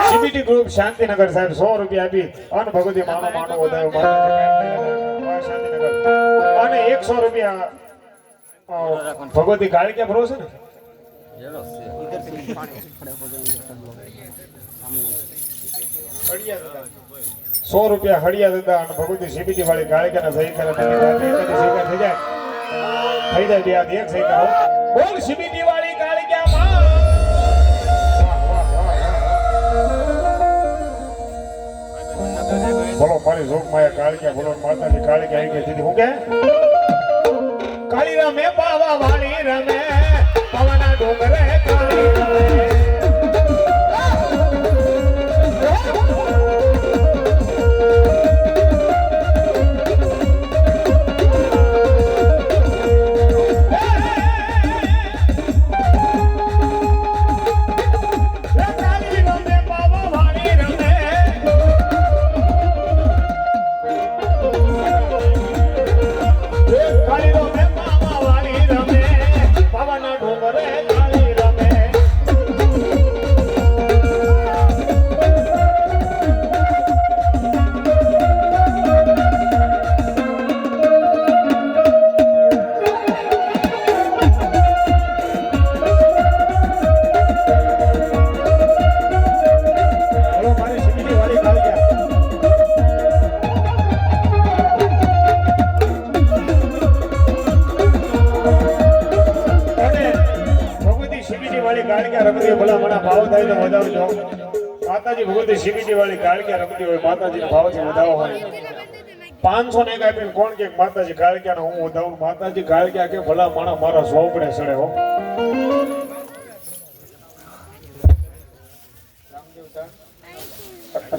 CBT group Shantinagar સાહેબ 100 રૂપિયા આપી અન ભગવતી માનો માનો વધાયો શાંતિનગર અને 100 રૂપિયા ભગવતી કાળિયા ભરો છે ને 100 રૂપિયા હળિયા દાદા અને ભગવતી સીબીટી વાળી કાળિયા સહી કરે થઈ જાય બે હાથ એક સહી કરો બોલ સીબીટી વાળી કાળિયા માં બોલો મારી જોગ માયા કાળિયા બોલો માતાજી કાળિયા આવી ગઈ દીદી હું કે કાળી રમે બાવા વાળી રમે પવના ડુંગરે કાળી રમે માતાજી ભગવતી સીબીટી વાળી કાળિયા રમતી હોય માતાજીનો ભાવથી વધાવો હોય 500 ને કાપીને કોણ કે માતાજી કાળિયાને હું વધાવું માતાજી કાળિયા કે ભલા માણા મારા સોપડે સડે હો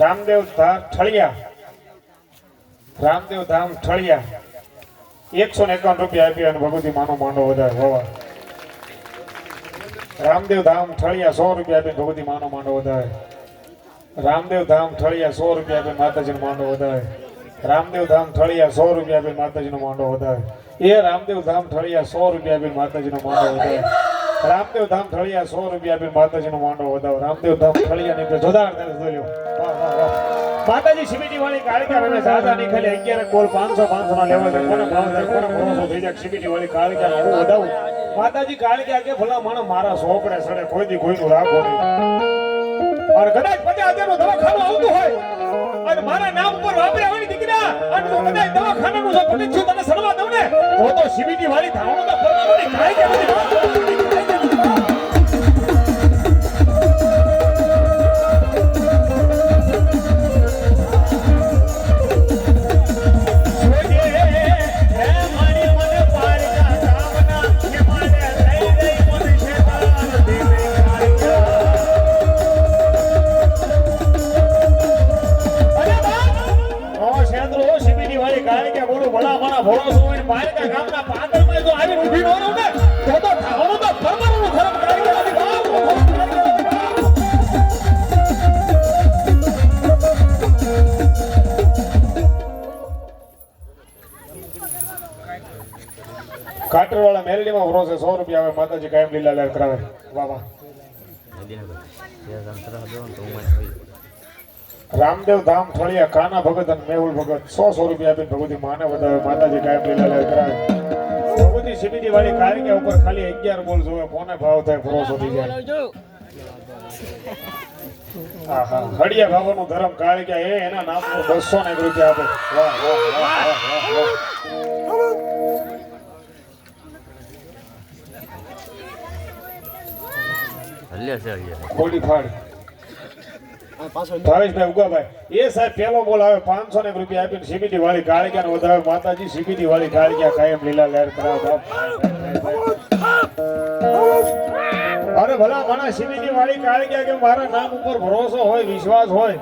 રામદેવ ધામ ઠળિયા 151 રૂપિયા આપી અને ભગવતી માનો માંડો વધારે હોવા રામદેવ ધામ ઠળિયા 100 રૂપિયા આપી ભગવતી માનો માંડો વધારે રામદેવ ધામ ઠળિયા 100 રૂપિયા આપી માતાજીનો માંડો વધારે રામદેવ ધામ ઠળિયા 100 રૂપિયા આપી માતાજીનો માંડો વધારે એ રામદેવ ધામ ઠળિયા 100 રૂપિયા આપી માતાજીનો માંડો વધારે રામદેવ ધામ ઠળિયા 100 રૂપિયા આપી માતાજીનો માંડો વધારે રામદેવ ધામ ઠળિયા ને જોરદાર દોલ્યો માતાજી સીબીટી વાળી કાળિયા રમે દાદા ની ખાલી 11 બોલ 500 ના લેવા દે કોને ભાવ થાય કોને ભરોસો થઈ જાય સીબીટી વાળી કાળિયા હું વધાવું માતાજી કાળિયા કે ભલા મારા સોપડે સડે કોઈથી કોઈનું રાખો નહીં અને કદાચ 50,000 નો દવાખાનું આવતું હોય અને મારા નામ ઉપર વાપર્યા હોય દીકરા અને તો કદાચ દવાખાનાનું જો પડી છું તને સડવા દઉં ને તો સીબીટી વાળી ધાવણો તો ફરવાની કાળિયા ભરોસો હોય પારકા ગામના પાદરમાં જો આવીને ઊભી ન રહો ને તો ધાવણો તો ફરવાનું ખરાબ કાટરવાળા મેલડીમાં ભરોસે 100 રૂપિયા આવે માતાજી કાયમ લીલા લહેર કરાવે વાહ વાહ રામદેવ ધામ ઠળિયા કાના ભગત અને મેહુલ ભગત 100 રૂપિયા આપીને ભગવતી માને વધાવે માતાજી કાયમ લીલા લહેર કરાવે ભગવતી સીબીટી વાળી કાળિયા ઉપર ખાલી 11 બોલ જોવે કોને ભાવ થાય ભરોસો થઈ જાય આહા હડિયા ભાવનું ધર્મ કાળિયા એના નામનો 201 રૂપિયા આપે વાહ વાહ વાહ વાહ બોડી ફાડ ભાવેશભાઈ ઉગાભાઈ એ સાહેબ પેલો બોલ આવે 501 રૂપિયા આપીને સીબીટી વાળી કાળિયા વધારે માતાજી સીબીટી વાળી કાળિયા કાયમ લીલા લહેર કરાવે અરે ભલા મારા સીબીટી વાળી કાળિયા કે મારા નામ ઉપર ભરોસો હોય વિશ્વાસ હોય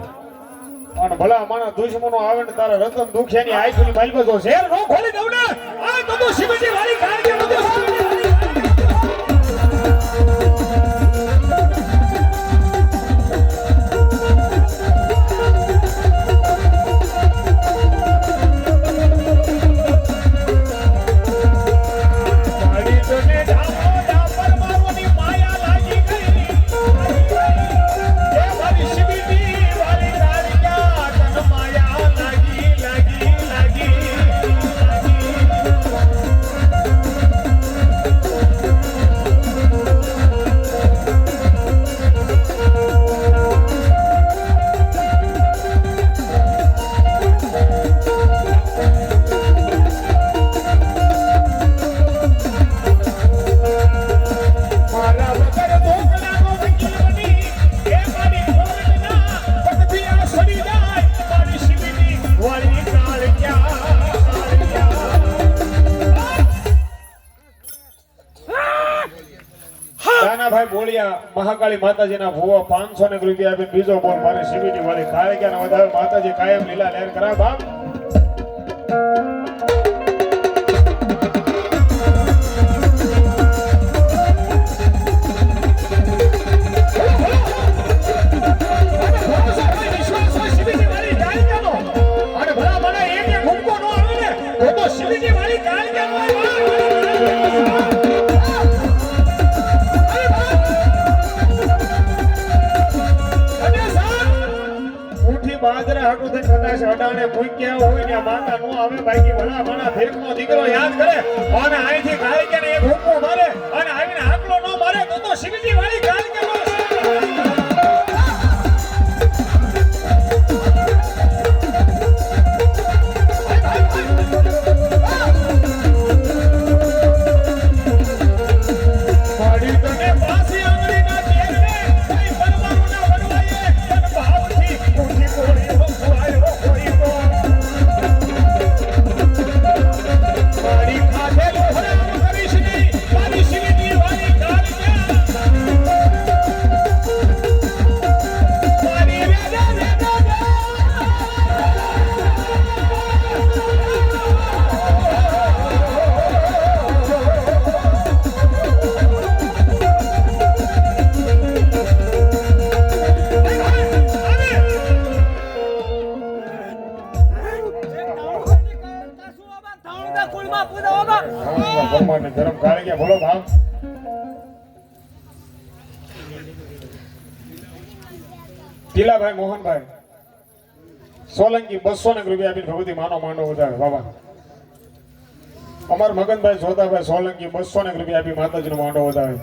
અને ભલા મારા દુશ્મનો આવે ને તારા રતન દુખિયાની આંખની માલમાં જો શેર નો ખોલી દઉં ને આ તો સીબીટી વાળી કાળિયા બધું મહાકાળી માતાજીના ભૂવા 500 રૂપિયા આપીને બીજો બોલ મારી સીબીટી વાળી કાળિયાને વધારે માતાજી કાયમ લીલા લહેર કરાવે બાપ બાજરા હાટુ તે કદાચ અડાણે મૂક્યા હોય ને માતા નો આવે બાકી ભલા ભલા ફેરનો દીકરો યાદ કરે અને અહીંથી ગાય કે એક હુકમો મારે અને આવીને હાકલો નો મારે તો શિવજી વાળી ગાય કે ધર્મ કાઢી ગયા બોલો ભાવ ટીલાભાઈ મોહનભાઈ સોલંકી 200 રૂપિયા આપીને ભગવતી માનો માંડો વધારે બાબા અમાર મગનભાઈ જોધાભાઈ સોલંકી 200 રૂપિયા આપી માતાજીનો માંડો વધારે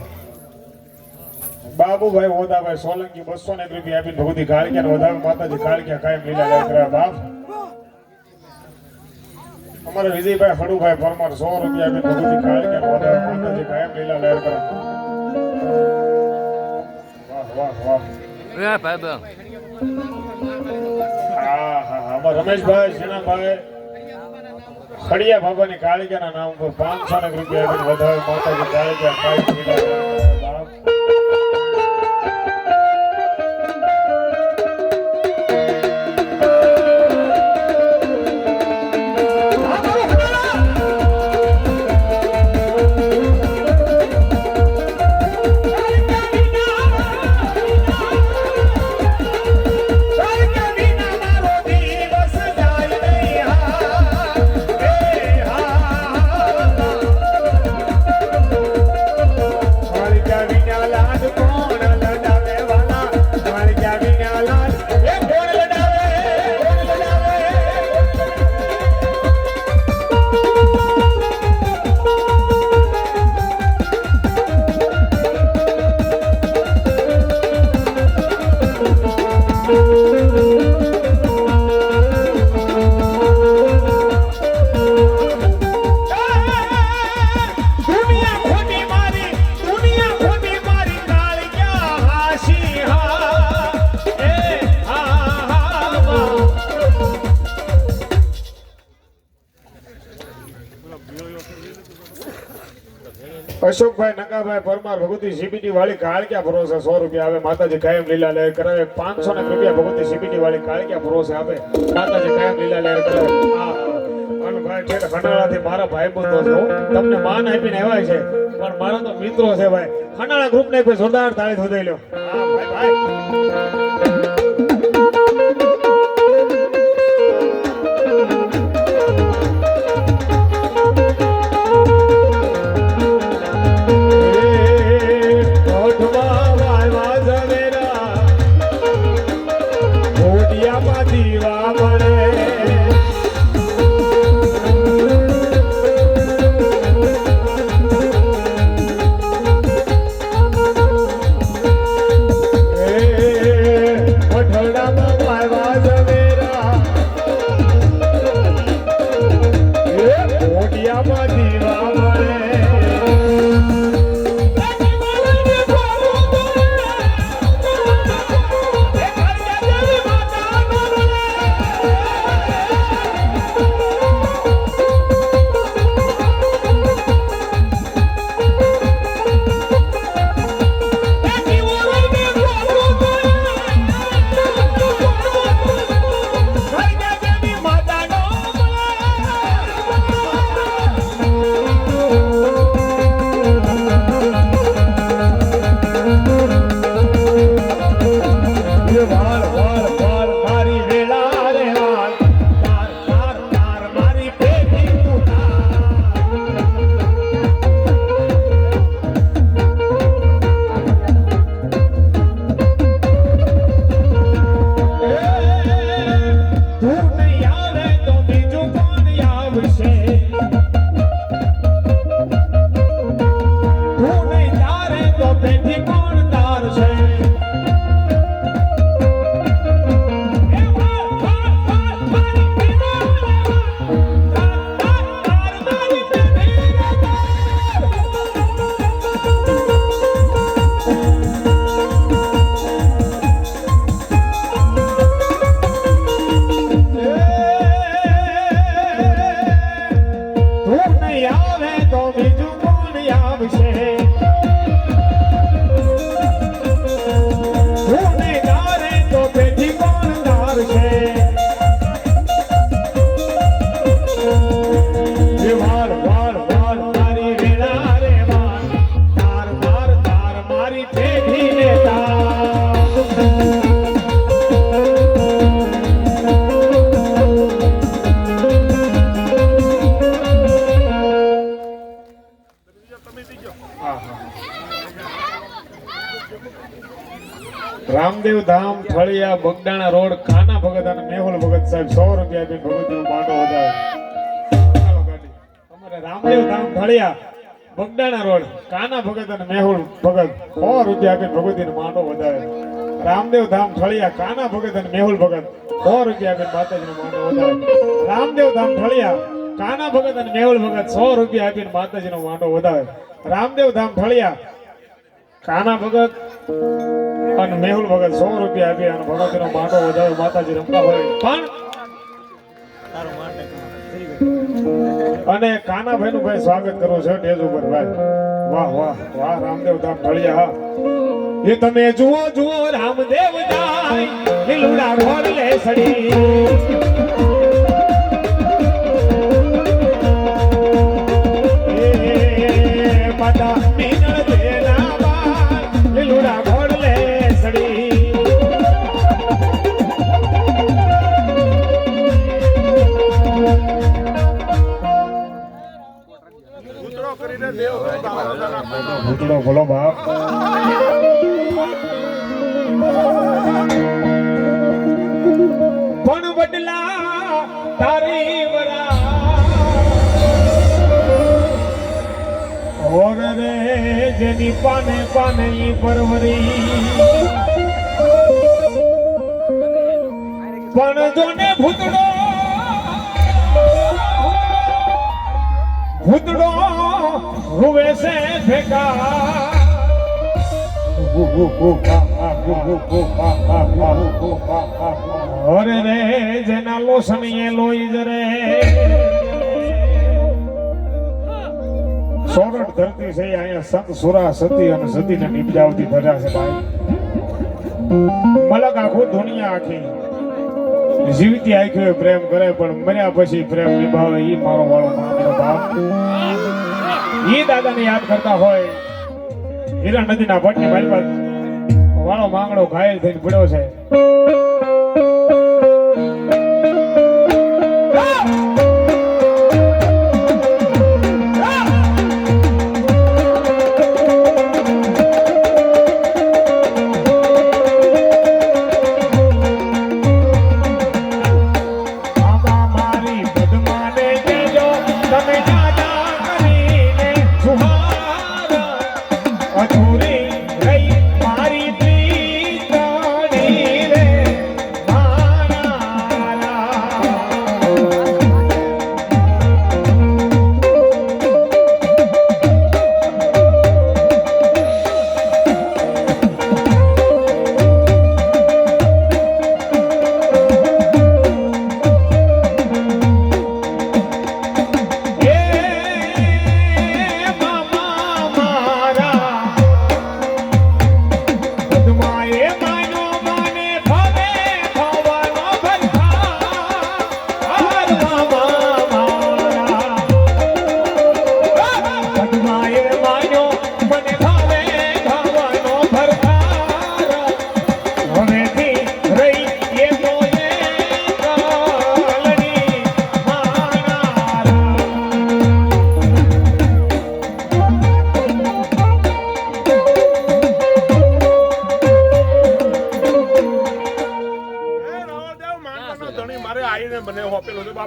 બાબુભાઈ ઓદાભાઈ સોલંકી 200 રૂપિયા આપીને ભગવતી કાળિયાને વધારે માતાજી કાળિયા કાયમ લીલા લહેર કરાવે બાપ અમારે વિજયભાઈ હડુભાઈ પરમાર 100 રૂપિયા આપીને ભગવતી કાળિયાને વધારે માતાજી કાયમ લીલા લહેર કરાવે વાહ વાહ વાહ રમેશભાઈ સિનાભાઈ ખડિયા બાબાની કાળિયાના નામ પર 500 રૂપિયા વધારે માતાજી કાળિયા અશોકભાઈ નગાભાઈ પરમાર ભગવતી સીબીટી વાળી કાળિયા ભરોસે 100 રૂપિયા આવે માતાજી કાયમ લીલા લહેર કરાવે 500 રૂપિયા ભગવતી સીબીટી વાળી કાળિયા ભરોસે આવે માતાજી કાયમ લીલા લહેર કરાવે ભાઈ છે ખંડાળાથી મારા ભાઈબંધો છે તમને માન આપીને આવ્યા છે પણ મારા તો મિત્રો છે ભાઈ ખંડાળા ગ્રુપ ને જોરદાર તાળી ધોઈ લ્યો હા ભાઈ ભાઈ ધામ ફળિયા બગડાણા રોડ કાના ભગત અને મેહુલ ભગત સાહેબ 100 રૂપિયા આપીને ભગવતીનો માંડો વધારે. ચાલો ગાડી. અમારે રામદેવ ધામ ફળિયા બગડાણા રોડ કાના ભગત અને મેહુલ ભગત 100 રૂપિયા આપીને ભગવતીનો માંડો વધારે. રામદેવ ધામ ફળિયા કાના ભગત અને મેહુલ ભગત 100 રૂપિયા આપીને માતાજીનો માંડો વધારે. રામદેવ ધામ ફળિયા કાના ભગત અને મેહુલ ભગત 100 રૂપિયા આપીને માતાજીનો માંડો વધારે. રામદેવ ધામ ફળિયા કાના ભગત અને મેહુલ ભગત 100 રૂપિયા આપી અને ભગવતીનો માંડો વધારે. માતાજી રમતા હોય પણ અને કાનાભાઈ નું ભાઈ સ્વાગત કરવું છે સ્ટેજ ઉપર ભાઈ. વાહ વાહ વાહ રામદેવ ધામ ફળિયા. હા એ તમે જુઓ જુઓ રામદેવ જાય લીલુડા ઘોડ લે સડી. માતા મીનળ દેના બાર લીલુડા ઘોડ લે સડી. ભૂતળો બોલો બાપ. પણ બદલા તારી વરા ઓર રે જેની પાને પાને ઈ પરવરી. પણ જોને ભૂતળો ભૂતળો રૂવે છે ફેકા. અરે રે જેના લોસણીએ લોહી જરે. સોરઠ ધરતી છે અહીંયા સંત સુરા સતી અને સતીને નિપજાવતી ધજા છે ભાઈ. મલક આખું દુનિયા આખી જીવતી આખી પ્રેમ કરે પણ મર્યા પછી પ્રેમ નિભાવે. ઈ મારો વાળો માંગડો બાપ. ઈ દાદાને યાદ કરતા હોય હીરા નદીના ભટની મારી પાસે વાળો માંગડો ઘાયલ થઈને પડ્યો છે.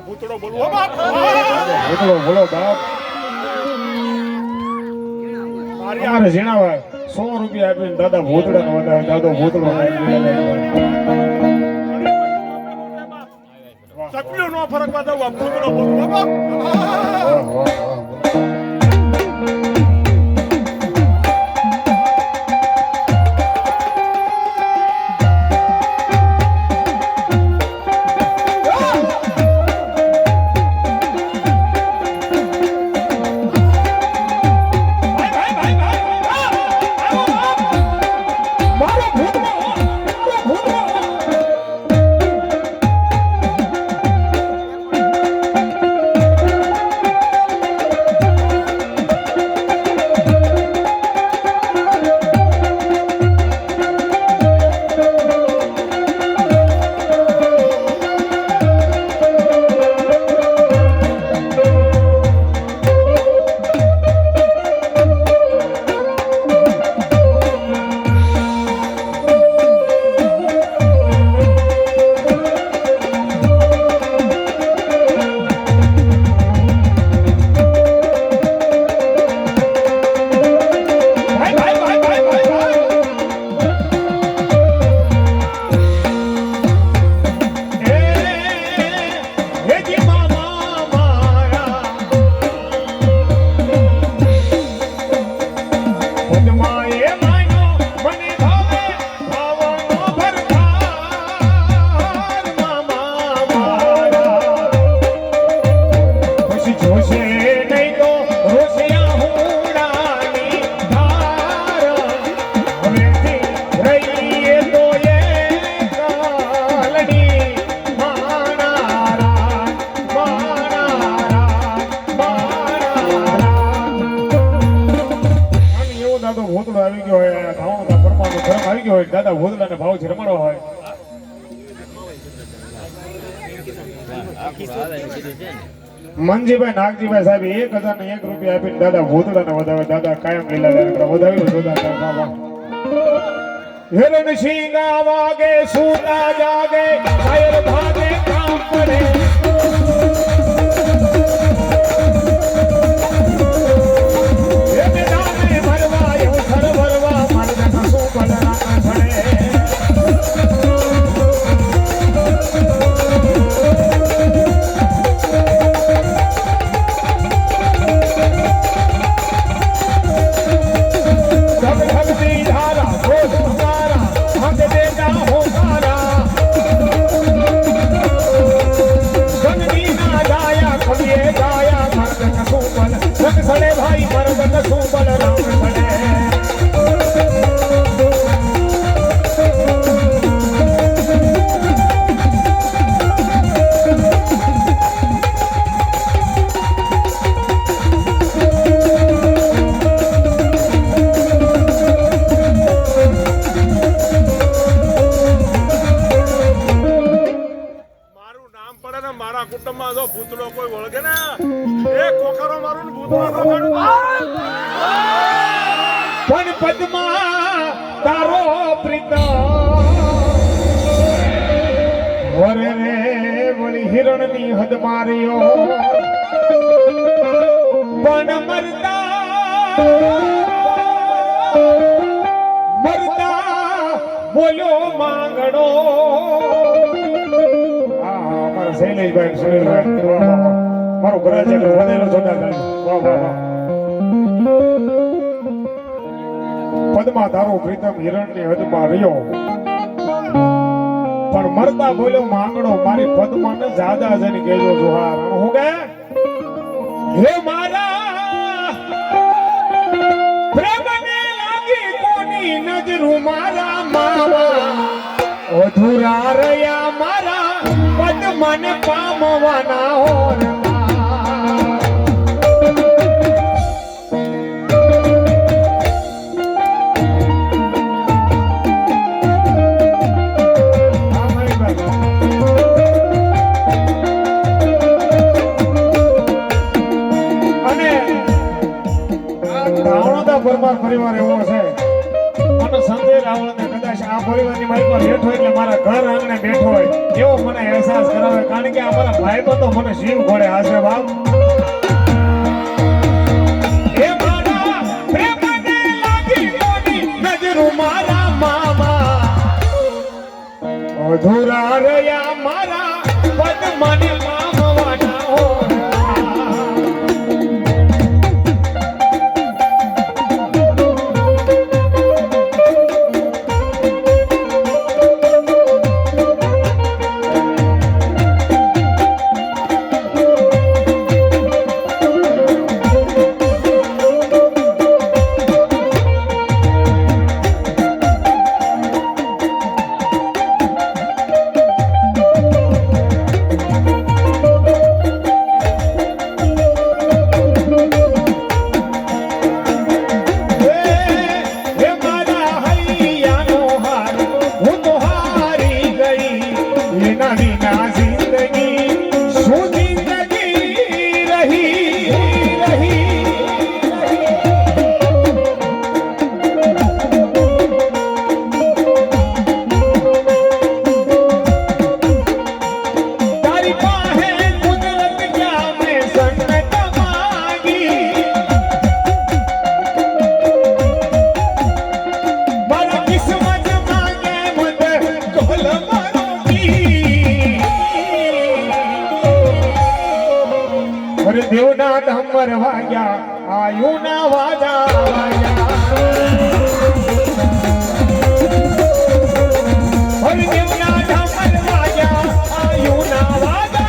ભૂતળો બોલો બાપ. મારી આરે જીણાવા 100 રૂપિયા આપીને દાદા ભૂતળાનો વધારે. દાદો ભૂતળો સકલ્યો નો ફરક પાડો ભૂતળો બોલો બાપ. દાદા ભોદલાને ભાવથી રમાડવા હોય મનજીભાઈ નાગજીભાઈ સાહેબ 1001 રૂપિયા આપીને દાદા ભોદલાને વધાવે દાદા કાયમ લીલા વધાવ્યું જોરદાર બાબા હિરણ સિંગા વાગે સૂતા જાગે શાયર ભાગે કામ પડે પણ પદ્મા તારો પ્રીતમ વરે રે વળી હિરણની હદ માર્યો પણ મરતા બોલ્યો માંગણો અમારા શૈલેષભાઈ સુનિલભાઈ મારો ઘર છે વધેલો જોતા વાહ વાહ વાહ પદ્મા તારો પ્રીતમ હિરણની હદમાં રહ્યો પણ મરતા બોલ્યો માંગણો મારી પદ્માને જાદા જઈને કહેજો જોહાર હું કે હે મારા પ્રેમને લાગી કોની નજરું મારા માવા અધૂરા રહ્યા મારા પદ્માને પામવાના હોર પરિવાર એવો છે મને સંજય રાવળને કદાચ આ પરિવારની મારી પર બેઠો એટલે મારા ઘર આંગણે બેઠો હોય એવો મને અહેસાસ કરાવે કારણ કે આ મારા ભાઈ તો મને શિવ ઘોડે હાશે બાપ એ મારા પ્રેમને લાગી કોની નજરું મારા મામા અધૂરા રહ્યા મારા પદ્માને પામવાના હો દેવના ઢમર વાગ્યા આયુના વાજા વાગ્યા દેવના ઢમર વાગ્યા આયુના વાજા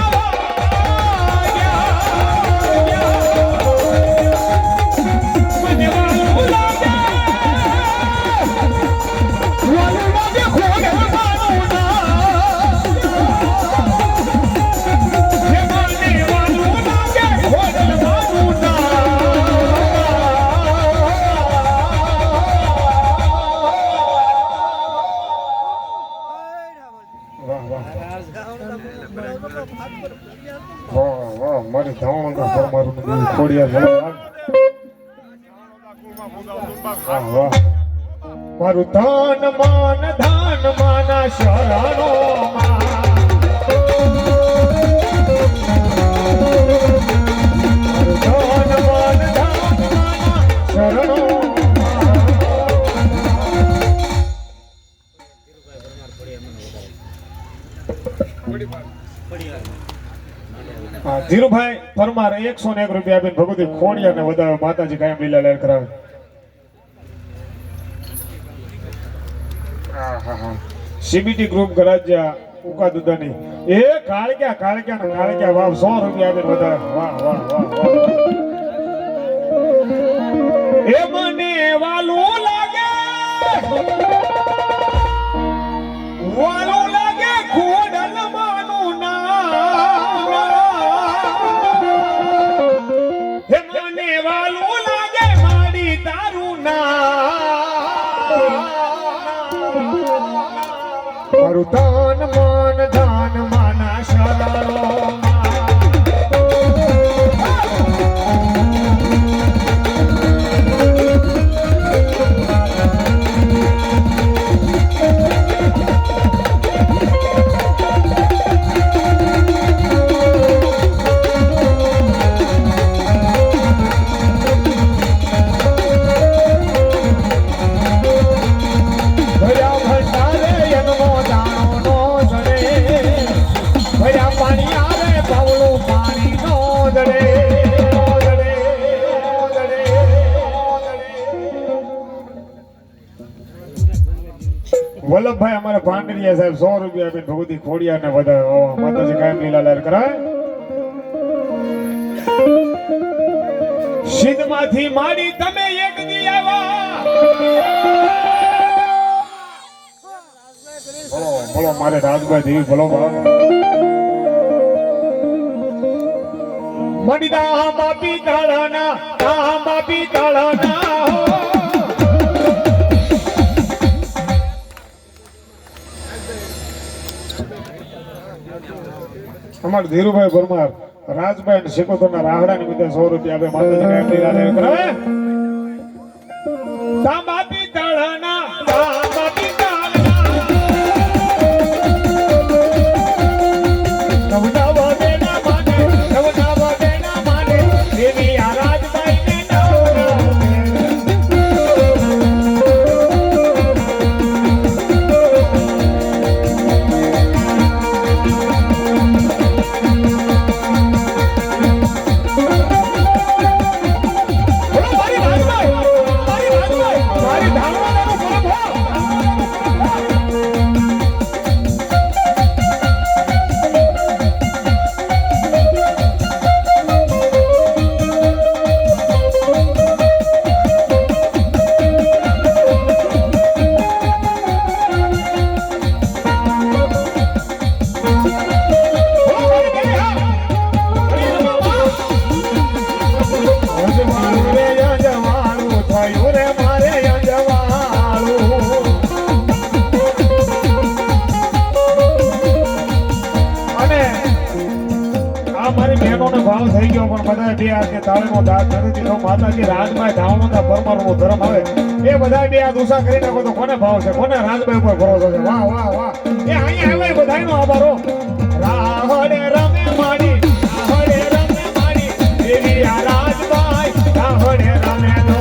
વાહ વાહ વાહ વાહ મારી ધાવણગા પરમારું ખોડિયાર વાહ વાહ મારું ધન માન માના શરણો ધીરુભાઈ પરમાર 101 રૂપિયા આપીને ભગવતી ખોડિયાને વધાવે માતાજી કાયમ લીલા લહેર કરાવે. સીબીટી ગ્રુપ ગરાજ્યા ઉકા દુદાની એ કાળક્યા વાવ 100 રૂપિયા આપીને વધાવે. વાહ વાહ વાહ વાહ એ મને વાલું લાગે ખોડલ માનું ના હે મને વાલું લાગે માડી તારું ના મારું ધન માના શરણો વલ્લભભાઈ અમારે પાંડરિયા સાહેબ 100 રૂપિયા આપીને ભગવતી ખોડિયાને વધાવે. માતાજી કાયમ લીલા લહેર કરાય. સિદ્ધમાંથી માડી તમે એક દી આવ્યા બોલો મારે રાજભાઈ દેવી બોલો મડીદા બાપી તાળાના અમારે ધીરુભાઈ પરમાર રાજભાઈ અને શેકોતરના રાહડા નિમિત્તે 100 રૂપિયા આપે માતાજી કાયમ લીલા લહેર કરાવે. તાંબાપી તાળાના ભાવ થઈ ગયો પણ બધા બે હાથે તાળીનો દાદ નથી દીધો. માતાજી રાજભાઈ ધાવણોના પરમારનો ધર્મ આવે એ બધા બે હાથ ઉષા કરી નાખો તો કોને ભાવ છે, કોને રાજભાઈ ઉપર ભરોસો છે? વાહ વાહ વાહ એ અહીંયા આવે બધાનો આભારો. રાહડે રમે માડી દેવી આ રાજભાઈ રાહડે રમે નો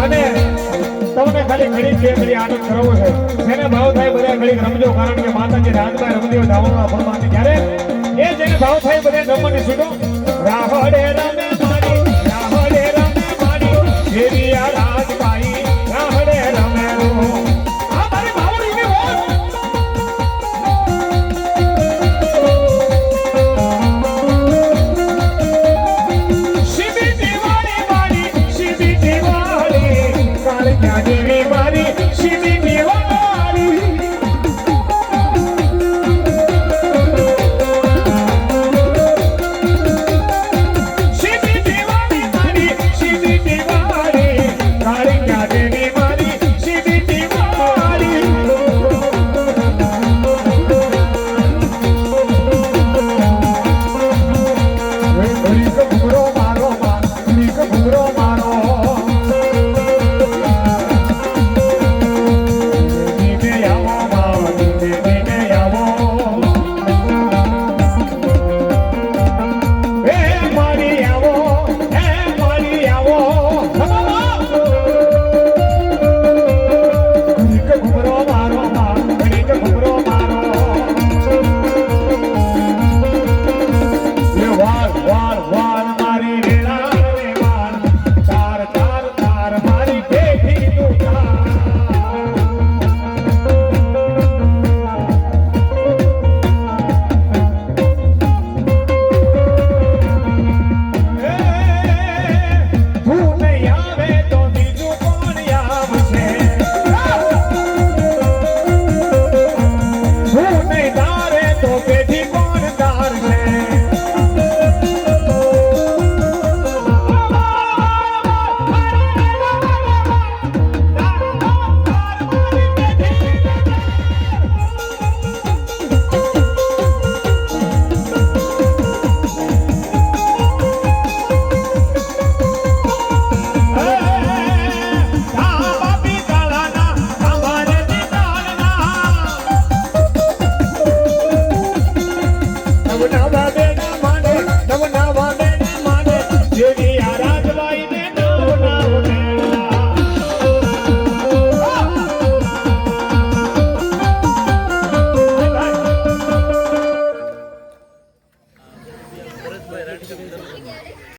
અને તમને ખાલી ઘડી બે ઘડી આનંદ કરવો છે. જેને ભાવ થાય બધા ઘડી રમજો, કારણ કે માતાજી રાજભાઈ રમદેવ ધાવણના પરમારને ત્યારે એ જેને ભાવ થાય બધા રમવાની છૂટો. રાહડે રમે માડી દેવી આ રાજભાઈ રાહડે રમે નો આ મારી ભાવડીની વાત. સીબી દિવાળી કાળ ક્યાં